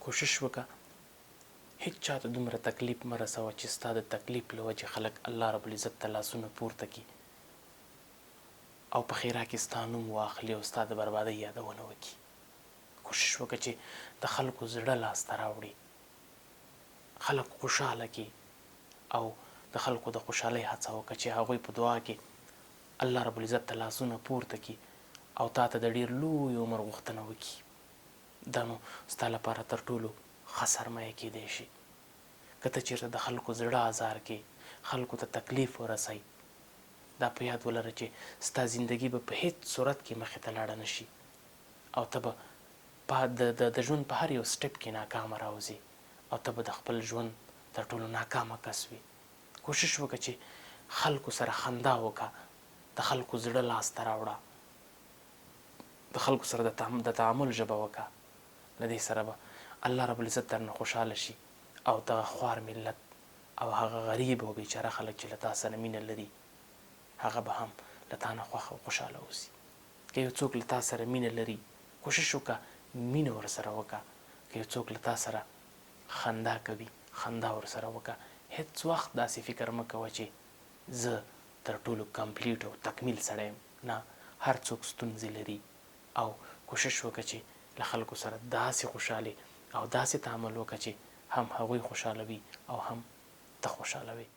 کوشش وکړه هیڅ چا ته دومره تکلیف مه رسوه چې ستا د تکلیف له وجې خلک الله رب العزت ته لاسونه پورته کړي او په خیره کې ستا نوم واخلي او ستا د بربادۍ یادونه وکړي. کوشش وکړه چې د خلکو زړه لاسته راوړي، خلک خوشحاله کړي او د خلکو د خوشحالۍ هڅه وکړه چې هغوی په دعا کې الله رب العزت ته لاسونه پورته کړي او تا ته د ډېر لوی عمر غوښتنه وکړي. دا نو ستا لپاره تر ټولو ښه سرمایه کیدی شي. که ته چېرته د خلکو زړه ازار کې، خلکو ته تکلیف ورسوي، دا په یاد ولره چې ستا زندگی به په هیڅ صورت کې مخې ته لاړه نه شي او ته به د ژوند په هر یو سټپ کې ناکامه راوځي او ته به د خپل ژوند تر ټولو ناکامه کس وي. کوشش وکړه چې خلکو سره خندا وکړه، د خلکو زړه لاسته راوړه، د خلکو سره د تعامل ژبه وکړه. له دې سره به الله رب العزت درنه خوشحاله شي او دغه خوار ملت او هغه غریب او بیچاره خلک چې له تا سره مینه لري هغه به هم له تا نه خوښ او خوشحاله اوسي. که یو څوک له تا سره مینه لري کوشش وکړه مینه ورسره وکړه. که یو څوک له تا سره خندا کوي خندا ورسره وکړه. هیڅ وخت داسې فکر مه کوه چې زه تر ټولو کمپلیټ او تکمیل سړی یم. نه، هر څوک ستونزې لري او کوشش وکړه چې له خلکو سره داسې خوشحالي او داسې تعامل وکړه چې هم هغوی خوشحاله وي او هم ته خوشحاله وي.